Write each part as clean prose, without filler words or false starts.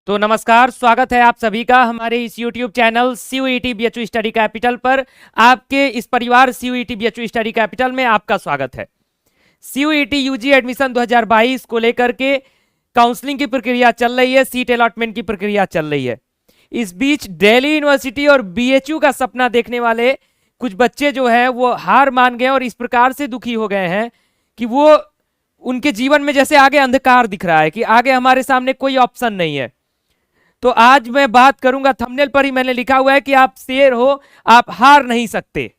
तो नमस्कार, स्वागत है आप सभी का हमारे इस YouTube channel CUET BHU study capital पर। आपके इस परिवार CUET BHU स्टडी कैपिटल में आपका स्वागत है। CUET UG एडमिशन 2022 को लेकर के काउंसलिंग की प्रक्रिया चल रही है, सीट अलॉटमेंट की प्रक्रिया चल रही है। इस बीच दिल्ली यूनिवर्सिटी और BHU का सपना देखने वाले कुछ बच्चे जो हैं वो हार मान गए और इस प्रकार से दुखी हो गए हैं कि वो उनके जीवन में जैसे आगे अंधकार दिख रहा है कि आगे हमारे सामने कोई ऑप्शन नहीं है। तो आज मैं बात करूंगा, थंबनेल पर ही मैंने लिखा हुआ है कि आप शेर हो, आप हार नहीं सकते।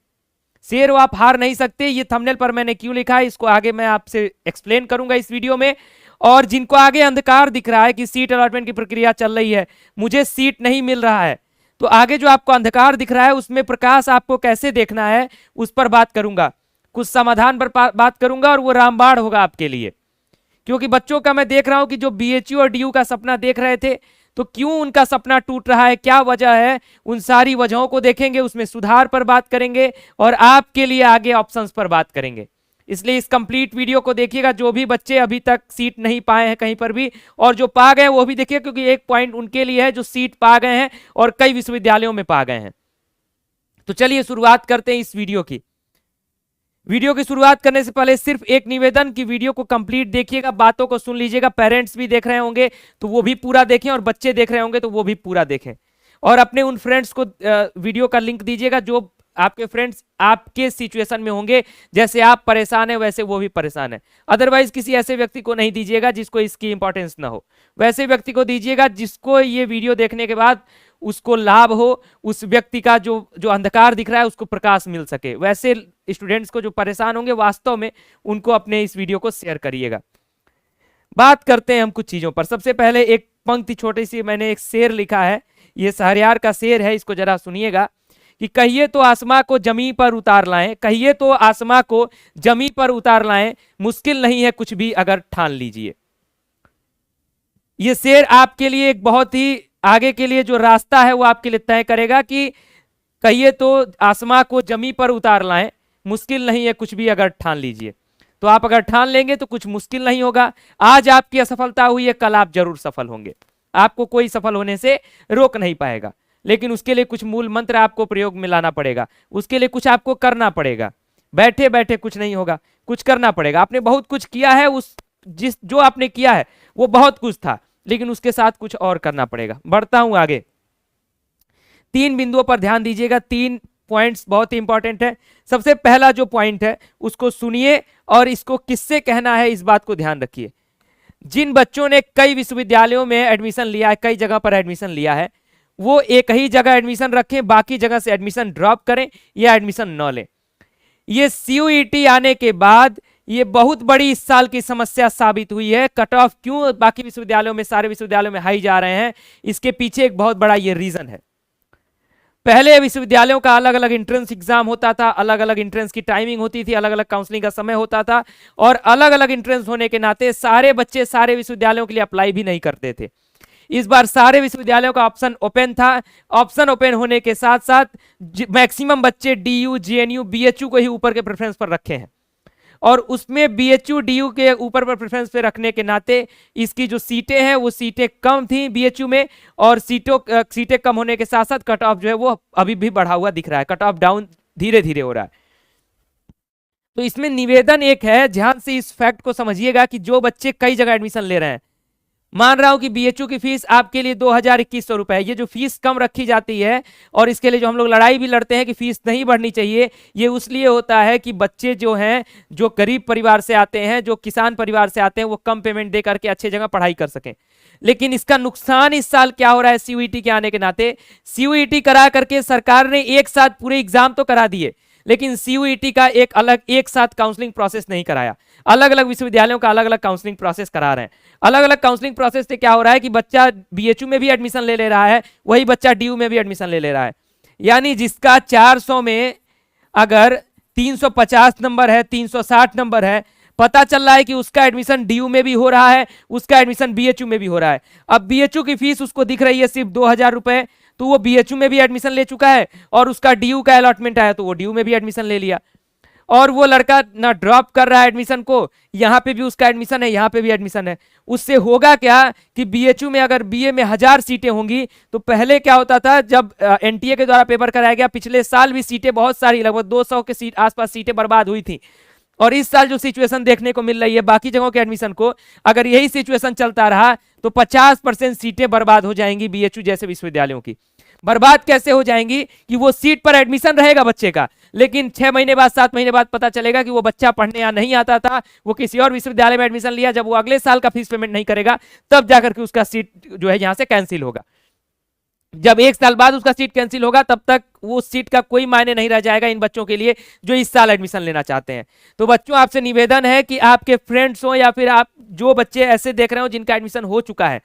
शेर हो, आप हार नहीं सकते। ये थंबनेल पर मैंने क्यों लिखा है इसको आगे मैं आपसे एक्सप्लेन करूंगा इस वीडियो में। और जिनको आगे अंधकार दिख रहा है कि सीट अलॉटमेंट की प्रक्रिया चल रही है, मुझे सीट नहीं मिल रहा है, तो आगे जो आपको अंधकार दिख रहा है उसमें प्रकाश आपको कैसे देखना है उस पर बात करूंगा। कुछ समाधान पर बात करूंगा और वो रामबाण होगा आपके लिए, क्योंकि बच्चों का मैं देख रहा हूं कि जो BHU और DU का सपना देख रहे थे, तो क्यों उनका सपना टूट रहा है, क्या वजह है, उन सारी वजहों को देखेंगे, उसमें सुधार पर बात करेंगे और आपके लिए आगे ऑप्शंस पर बात करेंगे। इसलिए इस कंप्लीट वीडियो को देखिएगा। जो भी बच्चे अभी तक सीट नहीं पाए हैं कहीं पर भी, और जो पा गए वो भी देखिए, क्योंकि एक पॉइंट उनके लिए है जो सीट पा गए हैं और कई विश्वविद्यालयों में पा गए हैं। तो चलिए शुरुआत करते हैं इस वीडियो की। वीडियो की शुरुआत करने से पहले सिर्फ एक निवेदन कि वीडियो को कंप्लीट देखिएगा, बातों को सुन लीजिएगा। पेरेंट्स भी देख रहे होंगे तो वो भी पूरा देखें, और बच्चे देख रहे होंगे तो वो भी पूरा देखें। और अपने उन फ्रेंड्स को वीडियो का लिंक दीजिएगा जो आपके फ्रेंड्स आपके सिचुएशन में होंगे, जैसे आप परेशान हैं वैसे वो भी परेशान है। अदरवाइज किसी ऐसे व्यक्ति को नहीं दीजिएगा जिसको इसकी इंपॉर्टेंस ना हो, वैसे व्यक्ति को दीजिएगा जिसको ये वीडियो देखने के बाद उसको लाभ हो, उस व्यक्ति का जो अंधकार दिख रहा है उसको प्रकाश मिल सके। वैसे स्टूडेंट्स को जो परेशान होंगे वास्तव में, उनको अपने इस वीडियो को शेयर करिएगा। बात करते हैं हम कुछ चीजों पर। सबसे पहले एक पंक्ति छोटी सी मैंने एक शेर लिखा है, ये शहरयार का शेर है, इसको जरा सुनिएगा कि कहिए तो आसमां को जमी पर उतार लाएं, कहिए तो आसमां को जमी पर उतार लाएं, मुश्किल नहीं है कुछ भी अगर ठान लीजिए। ये शेर आपके लिए एक बहुत ही आगे के लिए जो रास्ता है वो आपके लिए तय करेगा कि कहिए तो आसमां को जमी पर उतार लाएं, मुश्किल नहीं है कुछ भी अगर ठान लीजिए। तो आप अगर ठान लेंगे तो कुछ मुश्किल नहीं होगा। आज आपकी असफलता हुई है, कल आप जरूर सफल होंगे। आपको कोई सफल होने से रोक नहीं पाएगा, लेकिन उसके लिए कुछ मूल मंत्र आपको प्रयोग में लाना पड़ेगा। उसके लिए कुछ आपको करना पड़ेगा। बैठे बैठे कुछ नहीं होगा, कुछ करना पड़ेगा। आपने बहुत कुछ किया है, जो आपने किया है वो बहुत कुछ था, लेकिन उसके साथ कुछ और करना पड़ेगा। बढ़ता हूं आगे। 3 बिंदुओं पर ध्यान दीजिएगा, 3 पॉइंट्स बहुत ही इंपॉर्टेंट है। सबसे पहला जो पॉइंट है उसको सुनिए और इसको किससे कहना है इस बात को ध्यान रखिए। जिन बच्चों ने कई विश्वविद्यालयों में एडमिशन लिया है, कई जगह पर एडमिशन लिया है, वो एक ही जगह एडमिशन रखें, बाकी जगह से एडमिशन ड्रॉप करें या एडमिशन न लें। ये CUET आने के बाद ये बहुत बड़ी इस साल की समस्या साबित हुई है। कट ऑफ क्यों बाकी विश्वविद्यालयों में, सारे विश्वविद्यालयों में हाई जा रहे हैं, इसके पीछे एक बहुत बड़ा ये रीजन है। पहले विश्वविद्यालयों का अलग अलग एंट्रेंस एग्जाम होता था, अलग अलग एंट्रेंस की टाइमिंग होती थी, अलग अलग काउंसलिंग का समय होता था, और अलग अलग एंट्रेंस होने के नाते सारे बच्चे सारे विश्वविद्यालयों के लिए अप्लाई भी नहीं करते थे। इस बार सारे विश्वविद्यालयों का ऑप्शन ओपन था। ऑप्शन ओपन होने के साथ साथ मैक्सिमम बच्चे DU, GNU, BHU को ही ऊपर के प्रेफरेंस पर रखे हैं, और उसमें BHU, DU के ऊपर पर प्रेफरेंस पे रखने के नाते इसकी जो सीटें हैं वो सीटें कम थी BHU में, और सीटें कम होने के साथ साथ कट ऑफ जो है वो अभी भी बढ़ा हुआ दिख रहा है। कट ऑफ डाउन धीरे धीरे हो रहा है। तो इसमें निवेदन एक है, ध्यान से इस फैक्ट को समझिएगा कि जो बच्चे कई जगह एडमिशन ले रहे हैं, मान रहा हूं कि BHU की फीस आपके लिए 2100 रुपए है। ये जो फीस कम रखी जाती है, और इसके लिए जो हम लोग लड़ाई भी लड़ते हैं कि फीस नहीं बढ़नी चाहिए, ये उसलिए होता है कि बच्चे जो हैं, जो गरीब परिवार से आते हैं, जो किसान परिवार से आते हैं, वो कम पेमेंट दे करके अच्छे जगह पढ़ाई कर सकें। लेकिन इसका नुकसान इस साल क्या हो रहा है CUET के आने के नाते, CUET करा करके सरकार ने एक साथ पूरे एग्जाम तो करा दिए, लेकिन CUET का एक साथ काउंसलिंग प्रोसेस नहीं कराया। अलग अलग विश्वविद्यालयों का अलग अलग काउंसलिंग प्रोसेस करा रहे हैं। अलग अलग काउंसलिंग प्रोसेस से क्या हो रहा है कि बच्चा BHU में भी एडमिशन ले रहा है, वही बच्चा DU में भी एडमिशन ले रहा है। यानी जिसका 400 में अगर 350 नंबर है, 360 नंबर है, पता चल रहा है कि उसका एडमिशन DU में भी हो रहा है, उसका एडमिशन BHU में भी हो रहा है। अब BHU की फीस उसको दिख रही है सिर्फ 2000 रुपए, तो वो BHU में भी एडमिशन ले चुका है, और उसका DU का अलॉटमेंट आया तो वो DU में भी एडमिशन ले लिया। और वो लड़का ना ड्रॉप कर रहा है एडमिशन को, यहाँ पे भी उसका एडमिशन है, यहाँ पे भी एडमिशन है, उससे होगा क्या कि बीएचयू में अगर बीए में 1000 सीटें होंगी तो पहले क्या होता था, जब एनटीए के द्वारा पेपर कराया गया पिछले साल भी सीटें बहुत सारी, लगभग 200 के सीट आसपास सीटें बर्बाद हुई थी। और इस साल जो सिचुएशन देखने को मिल रही है बाकी जगहों के एडमिशन को, अगर यही सिचुएशन चलता रहा तो 50% सीटें बर्बाद हो जाएंगी बीएचयू जैसे विश्वविद्यालयों की। बर्बाद कैसे हो जाएंगी कि वो सीट पर एडमिशन रहेगा बच्चे का, लेकिन 6 महीने बाद 7 महीने बाद पता चलेगा कि वो बच्चा पढ़ने यहाँ नहीं आता था, वो किसी और विश्वविद्यालय में एडमिशन लिया, जब वो अगले साल का फीस पेमेंट नहीं करेगा तब जाकर के उसका सीट जो है यहाँ से कैंसिल होगा। जब 1 साल बाद उसका सीट कैंसिल होगा तब तक वो सीट का कोई मायने नहीं रह जाएगा इन बच्चों के लिए जो इस साल एडमिशन लेना चाहते हैं। तो बच्चों आपसे निवेदन है कि आपके फ्रेंड्स हो या फिर आप जो बच्चे ऐसे देख रहे हो जिनका एडमिशन हो चुका है,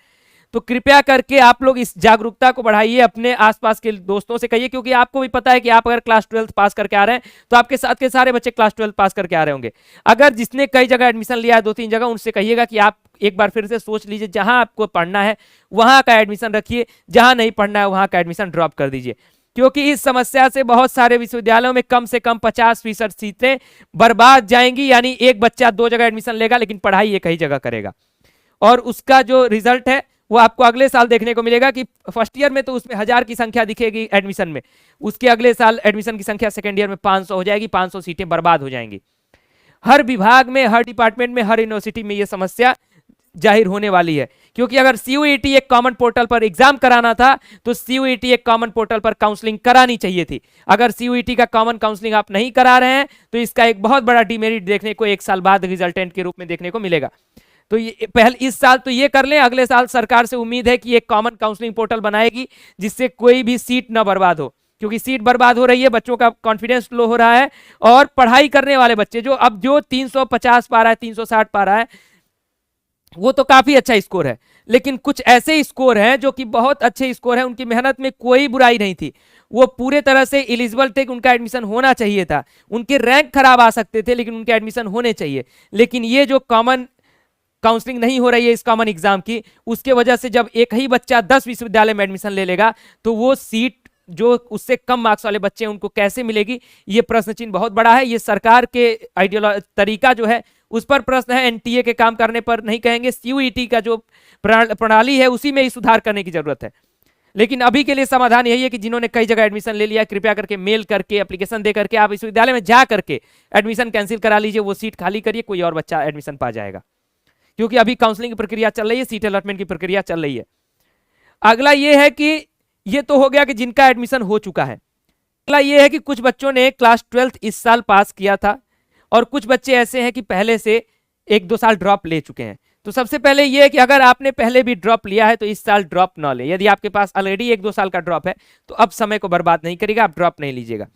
तो कृपया करके आप लोग इस जागरूकता को बढ़ाइए, अपने आसपास के दोस्तों से कहिए, क्योंकि आपको भी पता है कि आप अगर क्लास 12 पास करके आ रहे हैं तो आपके साथ के सारे बच्चे क्लास 12 पास करके आ रहे होंगे। अगर जिसने कई जगह एडमिशन लिया है 2-3 जगह, उनसे कहिएगा कि आप एक बार फिर से सोच लीजिए, जहां आपको पढ़ना है वहां का एडमिशन रखिए, जहां नहीं पढ़ना है वहां का एडमिशन ड्रॉप कर दीजिए, क्योंकि इस समस्या से बहुत सारे विश्वविद्यालयों में कम से कम 50% सीटें बर्बाद जाएंगी। यानी एक बच्चा 2 जगह एडमिशन लेगा लेकिन पढ़ाई एक ही जगह करेगा, और उसका जो रिजल्ट है वो आपको अगले साल देखने को मिलेगा कि फर्स्ट ईयर में तो उसमें 1000 की संख्या दिखेगी एडमिशन में, उसके अगले साल एडमिशन की संख्या सेकेंड ईयर में 500 हो जाएगी, 500 सीटें बर्बाद हो जाएंगी। हर विभाग में, हर डिपार्टमेंट में, हर यूनिवर्सिटी में यह समस्या जाहिर होने वाली है, क्योंकि अगर सीयूईटी एक कॉमन पोर्टल पर एग्जाम कराना था तो सीयूईटी एक कॉमन पोर्टल पर काउंसलिंग करानी चाहिए थी। अगर सीयूईटी का कॉमन काउंसलिंग आप नहीं करा रहे हैं तो इसका एक बहुत बड़ा डिमेरिट देखने को 1 साल बाद रिजल्टेंट के रूप में देखने को मिलेगा। तो ये पहले इस साल तो ये कर लें, अगले साल सरकार से उम्मीद है कि एक कॉमन काउंसलिंग पोर्टल बनाएगी जिससे कोई भी सीट ना बर्बाद हो, क्योंकि सीट बर्बाद हो रही है, बच्चों का कॉन्फिडेंस लो हो रहा है, और पढ़ाई करने वाले बच्चे जो 350 पा रहा है, 360 पा रहा है, वो तो काफी अच्छा स्कोर है, लेकिन कुछ ऐसे स्कोर हैं जो कि बहुत अच्छे स्कोर हैं, उनकी मेहनत में कोई बुराई नहीं थी, वो पूरे तरह से एलिजिबल थे, उनका एडमिशन होना चाहिए था, उनके रैंक खराब आ सकते थे लेकिन उनके एडमिशन होने चाहिए। लेकिन ये जो कॉमन काउंसलिंग नहीं हो रही है इस कॉमन एग्जाम की, उसके वजह से जब एक ही बच्चा 10 विश्वविद्यालय में एडमिशन ले लेगा तो वो सीट जो उससे कम मार्क्स वाले बच्चे हैं उनको कैसे मिलेगी, ये प्रश्न चिन्ह बहुत बड़ा है। ये सरकार के तरीका जो है उस पर प्रश्न है, एनटीए के काम करने पर नहीं कहेंगे, सीयूईटी का जो प्रणाली है उसी में ही सुधार करने की जरूरत है। लेकिन अभी के लिए समाधान यही है कि जिन्होंने कई जगह एडमिशन ले लिया, कृपया करके मेल करके, एप्लीकेशन दे करके आप विश्वविद्यालय में जा करके एडमिशन कैंसिल करा लीजिए, वो सीट खाली करिए, कोई और बच्चा एडमिशन पा जाएगा, क्योंकि अभी काउंसलिंग की प्रक्रिया चल रही है, सीट अलॉटमेंट की प्रक्रिया चल रही है। अगला ये है कि ये तो हो गया कि जिनका एडमिशन हो चुका है। अगला ये है कि कुछ बच्चों ने क्लास 12 इस साल पास किया था और कुछ बच्चे ऐसे हैं कि पहले से 1-2 साल ड्रॉप ले चुके हैं। तो सबसे पहले ये है कि अगर आपने पहले भी ड्रॉप लिया है तो इस साल ड्रॉप ना लें। यदि आपके पास ऑलरेडी 1-2 साल का ड्रॉप है तो अब समय को बर्बाद नहीं करिएगा, आप ड्रॉप नहीं लीजिएगा।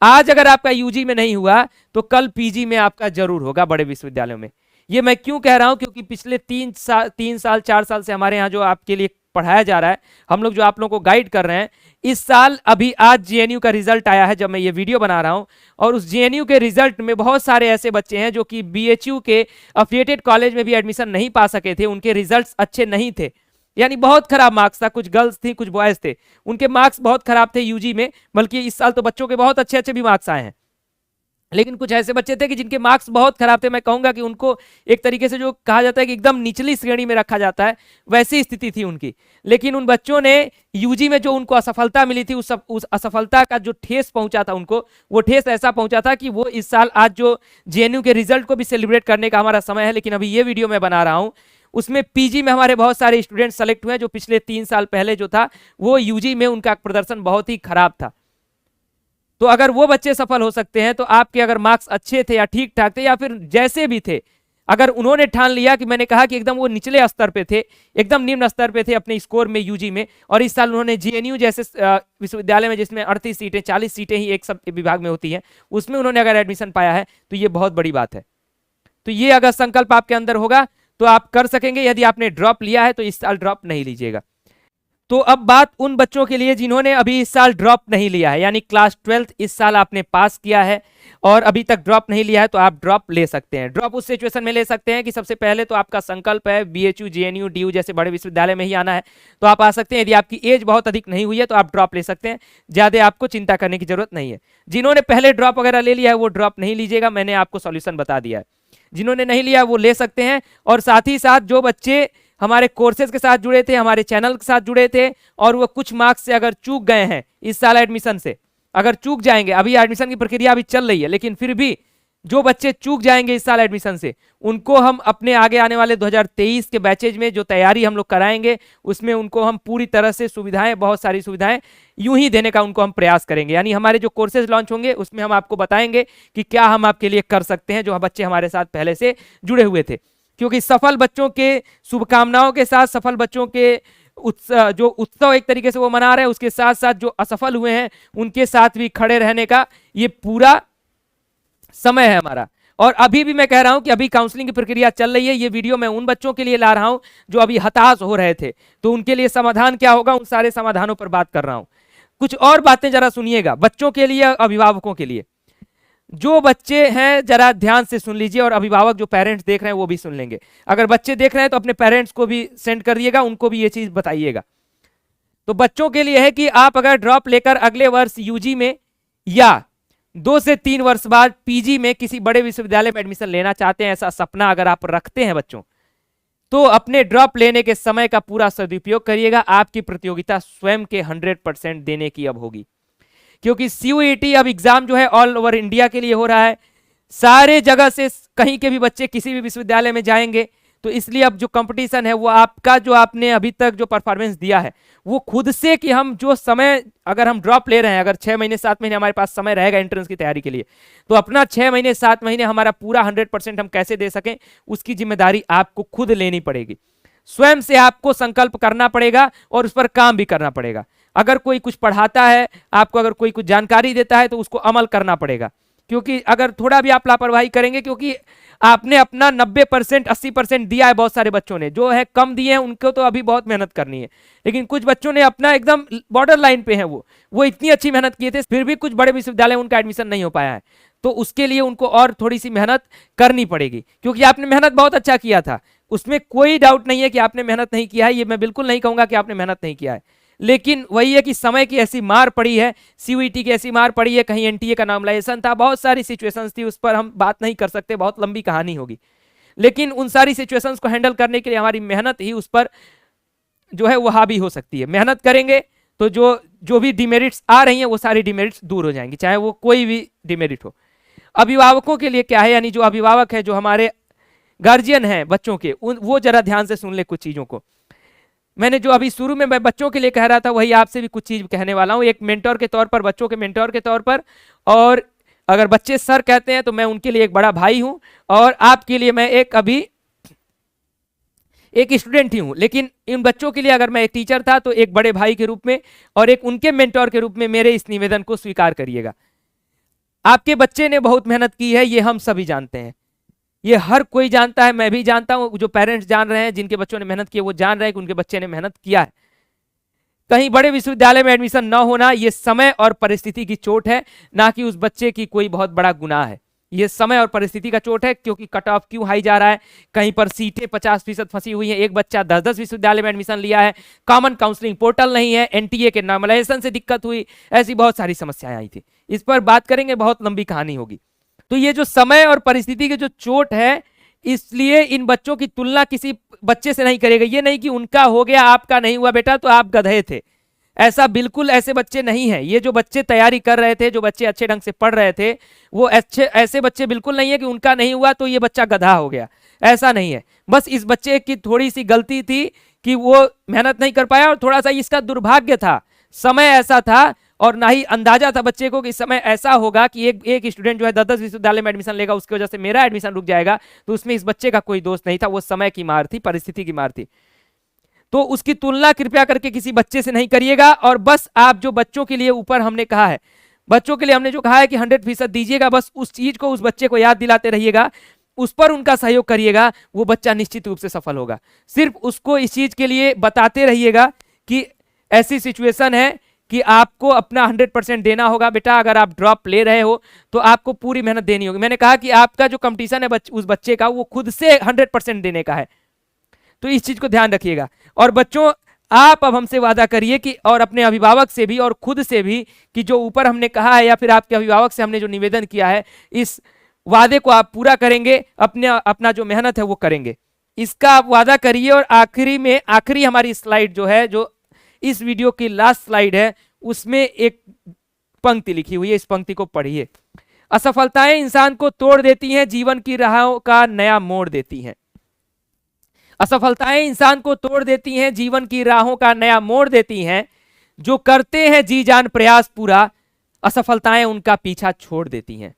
आज अगर आपका यूजी में नहीं हुआ तो कल पीजी में आपका जरूर होगा बड़े विश्वविद्यालयों में। ये मैं क्यों कह रहा हूं, क्योंकि पिछले 3 साल 4 साल से हमारे यहाँ जो आपके लिए पढ़ाया जा रहा है, हम लोग जो आप लोगों को गाइड कर रहे हैं, इस साल अभी आज जेएनयू का रिजल्ट आया है जब मैं ये वीडियो बना रहा हूं, और उस जेएनयू के रिजल्ट में बहुत सारे ऐसे बच्चे हैं जो कि बीएचयू के अफिलिएटेड कॉलेज में भी एडमिशन नहीं पा सके थे, उनके रिजल्ट्स अच्छे नहीं थे, यानी बहुत खराब मार्क्स था। कुछ गर्ल्स थी, कुछ बॉयज थे, उनके मार्क्स बहुत खराब थे यूजी में, बल्कि इस साल तो बच्चों के बहुत अच्छे अच्छे भी मार्क्स आए हैं। लेकिन कुछ ऐसे बच्चे थे कि जिनके मार्क्स बहुत खराब थे, मैं कहूंगा कि उनको एक तरीके से जो कहा जाता है कि एकदम निचली श्रेणी में रखा जाता है, वैसी स्थिति थी उनकी। लेकिन उन बच्चों ने यूजी में जो उनको असफलता मिली थी, उस असफलता का जो ठेस पहुंचा था उनको, वो ठेस ऐसा पहुंचा था कि वो इस साल आज जो जेएनयू के रिजल्ट को भी सेलिब्रेट करने का हमारा समय है, लेकिन अभी ये वीडियो मैं बना रहा हूँ, उसमें पीजी में हमारे बहुत सारे स्टूडेंट सेलेक्ट हुए हैं जो पिछले 3 साल पहले जो था वो यूजी में उनका प्रदर्शन बहुत ही खराब था। तो अगर वो बच्चे सफल हो सकते हैं तो आपके अगर मार्क्स अच्छे थे या ठीक ठाक थे या फिर जैसे भी थे, अगर उन्होंने ठान लिया कि मैंने कहा कि एकदम वो निचले स्तर पे थे, एकदम निम्न स्तर पे थे अपने स्कोर में यूजी में, और इस साल उन्होंने जेएनयू जैसे विश्वविद्यालय में जिसमें 38 सीटें 40 सीटें ही एक सब विभाग में होती हैं, उसमें उन्होंने अगर एडमिशन पाया है तो ये बहुत बड़ी बात है। तो ये अगर संकल्प आपके अंदर होगा तो आप कर सकेंगे। यदि आपने ड्रॉप लिया है तो इस साल ड्रॉप नहीं लीजिएगा। तो अब बात उन बच्चों के लिए जिन्होंने अभी इस साल ड्रॉप नहीं लिया है, यानी क्लास 12th इस साल आपने पास किया है और अभी तक ड्रॉप नहीं लिया है, तो आप ड्रॉप ले सकते हैं। ड्रॉप उस सिचुएशन में ले सकते हैं कि सबसे पहले तो आपका संकल्प है बीएचयू, जेएनयू, डीयू जैसे बड़े विश्वविद्यालय में ही आना है, तो आप आ सकते हैं। यदि आपकी एज बहुत अधिक नहीं हुई है तो आप ड्रॉप ले सकते हैं, ज्यादा आपको चिंता करने की जरूरत नहीं है। जिन्होंने पहले ड्रॉप वगैरह ले लिया है वो ड्रॉप नहीं लीजिएगा, मैंने आपको सॉल्यूशन बता दिया है। जिन्होंने नहीं लिया वो ले सकते हैं। और साथ ही साथ जो बच्चे हमारे कोर्सेज के साथ जुड़े थे, हमारे चैनल के साथ जुड़े थे और वो कुछ मार्क्स से अगर चूक गए हैं इस साल एडमिशन से, अगर चूक जाएंगे, अभी एडमिशन की प्रक्रिया अभी चल रही है, लेकिन फिर भी जो बच्चे चूक जाएंगे इस साल एडमिशन से, उनको हम अपने आगे आने वाले 2023 के बैचेज में जो तैयारी हम लोग कराएंगे उसमें उनको हम पूरी तरह से सुविधाएं, बहुत सारी सुविधाएं यूं ही देने का उनको हम प्रयास करेंगे। यानी हमारे जो कोर्सेज लॉन्च होंगे उसमें हम आपको बताएंगे कि क्या हम आपके लिए कर सकते हैं, जो बच्चे हमारे साथ पहले से जुड़े हुए थे। क्योंकि सफल बच्चों के शुभकामनाओं के साथ, सफल बच्चों के जो उत्सव एक तरीके से वो मना रहे हैं, उसके साथ साथ जो असफल हुए हैं उनके साथ भी खड़े रहने का ये पूरा समय है हमारा। और अभी भी मैं कह रहा हूं कि अभी काउंसलिंग की प्रक्रिया चल रही है। ये वीडियो मैं उन बच्चों के लिए ला रहा हूं जो अभी हताश हो रहे थे, तो उनके लिए समाधान क्या होगा, उन सारे समाधानों पर बात कर रहा हूं। कुछ और बातें जरा सुनिएगा बच्चों के लिए, अभिभावकों के लिए। जो बच्चे हैं जरा ध्यान से सुन लीजिए, और अभिभावक जो पेरेंट्स देख रहे हैं वो भी सुन लेंगे। अगर बच्चे देख रहे हैं तो अपने पेरेंट्स को भी सेंड कर दिएगा, उनको भी ये चीज बताइएगा। तो बच्चों के लिए है कि आप अगर ड्रॉप लेकर अगले वर्ष यूजी में या 2 से 3 वर्ष बाद पीजी में किसी बड़े विश्वविद्यालय में एडमिशन लेना चाहते हैं, ऐसा सपना अगर आप रखते हैं बच्चों, तो अपने ड्रॉप लेने के समय का पूरा सदुपयोग करिएगा। आपकी प्रतियोगिता स्वयं के 100% देने की अब होगी, क्योंकि सीयूईटी अब एग्जाम जो है ऑल ओवर इंडिया के लिए हो रहा है। सारे जगह से कहीं के भी बच्चे किसी भी विश्वविद्यालय में जाएंगे, तो इसलिए अब जो कंपटीशन है वो आपका, जो आपने अभी तक जो परफॉर्मेंस दिया है वो खुद से, कि हम जो समय अगर हम ड्रॉप ले रहे हैं, अगर 6 महीने 7 महीने हमारे पास समय रहेगा एंट्रेंस की तैयारी के लिए, तो अपना 6 महीने 7 महीने हमारा पूरा 100% हम कैसे दे सकें, उसकी जिम्मेदारी आपको खुद लेनी पड़ेगी। स्वयं से आपको संकल्प करना पड़ेगा और उस पर काम भी करना पड़ेगा। अगर कोई कुछ पढ़ाता है आपको, अगर कोई कुछ जानकारी देता है तो उसको अमल करना पड़ेगा, क्योंकि अगर थोड़ा भी आप लापरवाही करेंगे, क्योंकि आपने अपना 90% 80% दिया है, बहुत सारे बच्चों ने जो है कम दिए हैं उनको तो अभी बहुत मेहनत करनी है, लेकिन कुछ बच्चों ने अपना एकदम बॉर्डर लाइन पे है, वो इतनी अच्छी मेहनत किए थे, फिर भी कुछ बड़े विश्वविद्यालय उनका एडमिशन नहीं हो पाया है। तो उसके लिए उनको और थोड़ी सी मेहनत करनी पड़ेगी, क्योंकि आपने मेहनत बहुत अच्छा किया था, उसमें कोई डाउट नहीं है कि आपने मेहनत नहीं किया है, ये मैं बिल्कुल नहीं कहूंगा कि आपने मेहनत नहीं किया है, लेकिन वही है कि समय की ऐसी मार पड़ी है, सीयूईटी की ऐसी मार पड़ी है, कहीं एनटीए का नॉर्मलाइजेशन था, बहुत सारी सिचुएशंस थी, उस पर हम बात नहीं कर सकते, बहुत लंबी कहानी होगी, लेकिन उन सारी सिचुएशंस को हैंडल करने के लिए हमारी मेहनत ही उस पर जो है वो हावी हो सकती है। मेहनत करेंगे तो जो भी डिमेरिट्स आ रही हैं वो सारी डिमेरिट्स दूर हो जाएंगी, चाहे वो कोई भी डिमेरिट हो। अभिभावकों के लिए क्या है, यानी जो अभिभावक है, जो हमारे गार्जियन हैं बच्चों के, वो जरा ध्यान से सुन ले कुछ चीजों को। मैंने जो अभी शुरू में मैं बच्चों के लिए कह रहा था वही आपसे भी कुछ चीज कहने वाला हूं, एक मेंटोर के तौर पर, बच्चों के मेंटोर के तौर पर। और अगर बच्चे सर कहते हैं तो मैं उनके लिए एक बड़ा भाई हूं, और आपके लिए मैं एक स्टूडेंट ही हूं, लेकिन इन बच्चों के लिए अगर मैं एक टीचर था तो एक बड़े भाई के रूप में और एक उनके मेंटोर के रूप में मेरे इस निवेदन को स्वीकार करिएगा। आपके बच्चे ने बहुत मेहनत की है, ये हम सभी जानते हैं, ये हर कोई जानता है, मैं भी जानता हूं, जो पेरेंट्स जान रहे हैं, जिनके बच्चों ने मेहनत की है वो जान रहे हैं कि उनके बच्चे ने मेहनत किया है। कहीं बड़े विश्वविद्यालय में एडमिशन न होना ये समय और परिस्थिति की चोट है, ना कि उस बच्चे की कोई बहुत बड़ा गुनाह है। ये समय और परिस्थिति का चोट है, क्योंकि कट ऑफ क्यों हाई जा रहा है, कहीं पर सीटें 50% फंसी हुई हैं, एक बच्चा 10-10 विश्वविद्यालय में एडमिशन लिया है, कॉमन काउंसलिंग पोर्टल नहीं है, एनटीए के नॉर्मलाइजेशन से दिक्कत हुई, ऐसी बहुत सारी समस्याएं आई थी। इस पर बात करेंगे, बहुत लंबी कहानी होगी। तो ये जो समय और परिस्थिति की जो चोट है, इसलिए इन बच्चों की तुलना किसी बच्चे से नहीं करेगा। ये नहीं कि उनका हो गया आपका नहीं हुआ बेटा तो आप गधे थे, ऐसा बिल्कुल, ऐसे बच्चे नहीं हैं। ये जो बच्चे तैयारी कर रहे थे, जो बच्चे अच्छे ढंग से पढ़ रहे थे, वो ऐसे बच्चे बिल्कुल नहीं है कि उनका नहीं हुआ तो ये बच्चा गधा हो गया, ऐसा नहीं है। बस इस बच्चे की थोड़ी सी गलती थी कि वो मेहनत नहीं कर पाया, और थोड़ा सा इसका दुर्भाग्य था, समय ऐसा था, और ना ही अंदाजा था बच्चे को कि इस समय ऐसा होगा कि एक स्टूडेंट जो है 10-10 विश्वविद्यालय में एडमिशन लेगा, उसकी वजह से मेरा एडमिशन रुक जाएगा। तो उसमें इस बच्चे का कोई दोष नहीं था, वो समय की मार थी, परिस्थिति की मार थी। तो उसकी तुलना कृपया करके किसी बच्चे से नहीं करिएगा। और बस आप जो बच्चों के लिए ऊपर हमने कहा है, बच्चों के लिए हमने जो कहा है कि 100% दीजिएगा, बस उस चीज को उस बच्चे को याद दिलाते रहिएगा, उस पर उनका सहयोग करिएगा, वो बच्चा निश्चित रूप से सफल होगा। सिर्फ उसको इस चीज के लिए बताते रहिएगा कि ऐसी सिचुएशन है कि आपको अपना 100% देना होगा बेटा। अगर आप ड्रॉप ले रहे हो तो आपको पूरी मेहनत देनी होगी। मैंने कहा कि आपका जो कंपटीशन है उस बच्चे का, वो खुद से 100% देने का है, तो इस चीज को ध्यान रखिएगा। और बच्चों, आप अब हमसे वादा करिए कि, और अपने अभिभावक से भी और खुद से भी, कि जो ऊपर हमने कहा है या फिर आपके अभिभावक से हमने जो निवेदन किया है, इस वादे को आप पूरा करेंगे, अपना जो मेहनत है वो करेंगे, इसका आप वादा करिए। और आखिरी हमारी स्लाइड जो है, जो इस वीडियो की लास्ट स्लाइड है, उसमें एक पंक्ति लिखी हुई है, इस पंक्ति को पढ़िए। असफलताएं इंसान को तोड़ देती हैं, जीवन की राहों का नया मोड़ देती हैं। असफलताएं इंसान को तोड़ देती हैं, जीवन की राहों का नया मोड़ देती हैं। जो करते हैं जी जान प्रयास पूरा, असफलताएं उनका पीछा छोड़ देती हैं।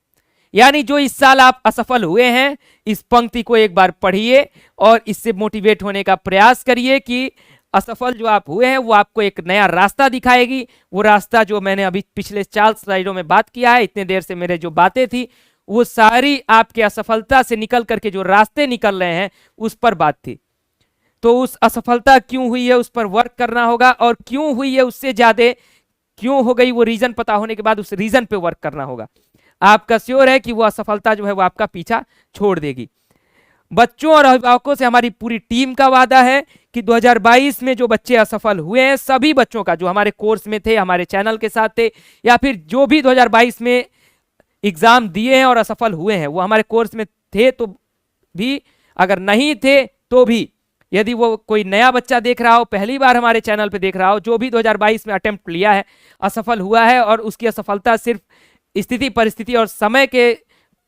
यानी जो इस साल आप असफल हुए हैं, इस पंक्ति को एक बार पढ़िए और इससे मोटिवेट होने का प्रयास करिए कि असफल जो आप हुए हैं वो आपको एक नया रास्ता दिखाएगी। वो रास्ता जो मैंने अभी पिछले 4 स्लाइडों में बात किया है, इतने देर से मेरे जो बातें थी वो सारी आपके असफलता से निकल करके जो रास्ते निकल रहे हैं उस पर बात थी। तो उस असफलता क्यों हुई है उस पर वर्क करना होगा, और क्यों हुई है उससे ज्यादा क्यों हो गई वो रीजन पता होने के बाद उस रीजन पे वर्क करना होगा। आपका श्योर है कि वो असफलता जो है वो आपका पीछा छोड़ देगी। बच्चों और अभिभावकों से हमारी पूरी टीम का वादा है कि 2022 में जो बच्चे असफल हुए हैं, सभी बच्चों का, जो हमारे कोर्स में थे, हमारे चैनल के साथ थे, या फिर जो भी 2022 में एग्जाम दिए हैं और असफल हुए हैं, वो हमारे कोर्स में थे तो भी, अगर नहीं थे तो भी, यदि वो कोई नया बच्चा देख रहा हो, पहली बार हमारे चैनल पे देख रहा हो, जो भी 2022 में अटेम्प्ट लिया है, असफल हुआ है और उसकी असफलता सिर्फ स्थिति, परिस्थिति और समय के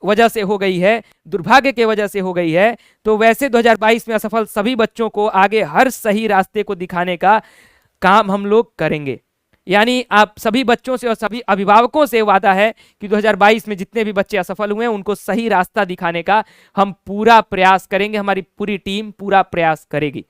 वजह से हो गई है, दुर्भाग्य के वजह से हो गई है, तो वैसे 2022 में असफल सभी बच्चों को आगे हर सही रास्ते को दिखाने का काम हम लोग करेंगे। यानी आप सभी बच्चों से और सभी अभिभावकों से वादा है कि 2022 में जितने भी बच्चे असफल हुए हैं उनको सही रास्ता दिखाने का हम पूरा प्रयास करेंगे, हमारी पूरी टीम पूरा प्रयास करेगी।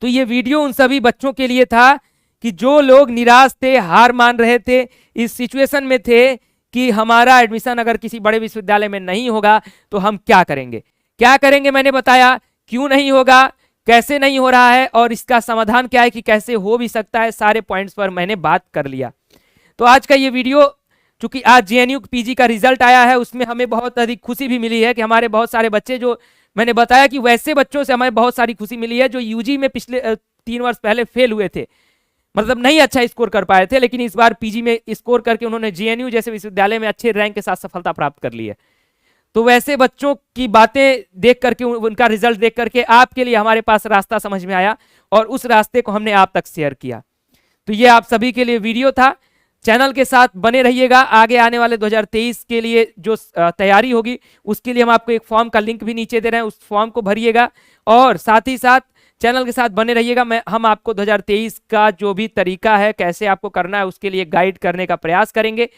तो ये वीडियो उन सभी बच्चों के लिए था कि जो लोग निराश थे, हार मान रहे थे, इस सिचुएशन में थे कि हमारा एडमिशन अगर किसी बड़े विश्वविद्यालय में नहीं होगा तो हम क्या करेंगे। मैंने बताया क्यों नहीं होगा, कैसे नहीं हो रहा है और इसका समाधान क्या है कि कैसे हो भी सकता है, सारे पॉइंट्स पर मैंने बात कर लिया। तो आज का ये वीडियो, चूंकि आज जेएनयू पीजी का रिजल्ट आया है, उसमें हमें बहुत अधिक खुशी भी मिली है कि हमारे बहुत सारे बच्चे, जो मैंने बताया कि वैसे बच्चों से हमें बहुत सारी खुशी मिली है जो यूजी में पिछले 3 वर्ष पहले फेल हुए थे, मतलब नहीं अच्छा स्कोर कर पाए थे, लेकिन इस बार पीजी में स्कोर करके उन्होंने जेएनयू जैसे विश्वविद्यालय में अच्छे रैंक के साथ सफलता प्राप्त कर ली है। तो वैसे बच्चों की बातें देख करके, उनका रिजल्ट देख करके आपके लिए हमारे पास रास्ता समझ में आया और उस रास्ते को हमने आप तक शेयर किया। तो ये आप सभी के लिए वीडियो था। चैनल के साथ बने रहिएगा। आगे आने वाले 2023 के लिए जो तैयारी होगी उसके लिए हम आपको एक फॉर्म का लिंक भी नीचे दे रहे हैं, उस फॉर्म को भरिएगा और साथ ही साथ चैनल के साथ बने रहिएगा। हम आपको 2023 का जो भी तरीका है, कैसे आपको करना है, उसके लिए गाइड करने का प्रयास करेंगे,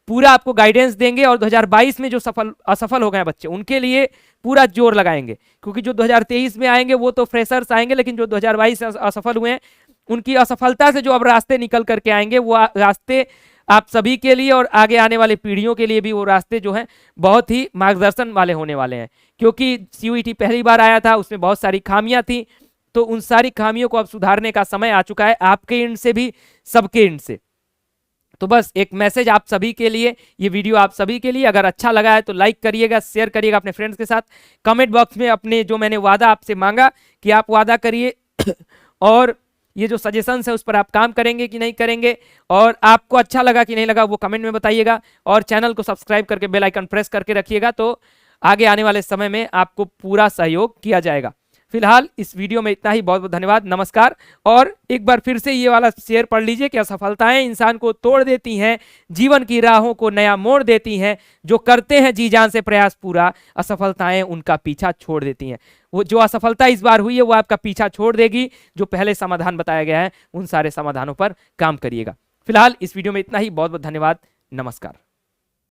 पूरा आपको गाइडेंस देंगे। और 2022 में जो असफल हो गए बच्चे, उनके लिए पूरा जोर लगाएंगे, क्योंकि जो 2023 में आएंगे वो तो फ्रेशर्स आएंगे, लेकिन जो 2022 से असफल हुए हैं उनकी असफलता से जो अब रास्ते निकल करके आएंगे, वो रास्ते आप सभी के लिए और आगे आने वाले पीढ़ियों के लिए भी वो रास्ते जो हैं बहुत ही मार्गदर्शन वाले होने वाले हैं। क्योंकि सीयूईटी पहली बार आया था, उसमें बहुत सारी खामियां थी, तो उन सारी खामियों को अब सुधारने का समय आ चुका है, आपके एंड से भी, सबके एंड से। तो बस एक मैसेज आप सभी के लिए, ये वीडियो आप सभी के लिए, अगर अच्छा लगा है तो लाइक करिएगा, शेयर करिएगा अपने फ्रेंड्स के साथ, कमेंट बॉक्स में अपने जो मैंने वादा आपसे मांगा कि आप वादा करिए और ये जो सजेशंस है उस पर आप काम करेंगे कि नहीं करेंगे, और आपको अच्छा लगा कि नहीं लगा वो कमेंट में बताइएगा, और चैनल को सब्सक्राइब करके बेल आइकन प्रेस करके रखिएगा, तो आगे आने वाले समय में आपको पूरा सहयोग किया जाएगा। फिलहाल इस वीडियो में इतना ही, बहुत बहुत धन्यवाद, नमस्कार। और एक बार फिर से ये वाला शेयर पढ़ लीजिए कि असफलताएं इंसान को तोड़ देती हैं, जीवन की राहों को नया मोड़ देती हैं, जो करते हैं जी जान से प्रयास पूरा, असफलताएं उनका पीछा छोड़ देती हैं। वो जो असफलता इस बार हुई है वो आपका पीछा छोड़ देगी, जो पहले समाधान बताया गया है उन सारे समाधानों पर काम करिएगा। फिलहाल इस वीडियो में इतना ही, बहुत बहुत धन्यवाद, नमस्कार।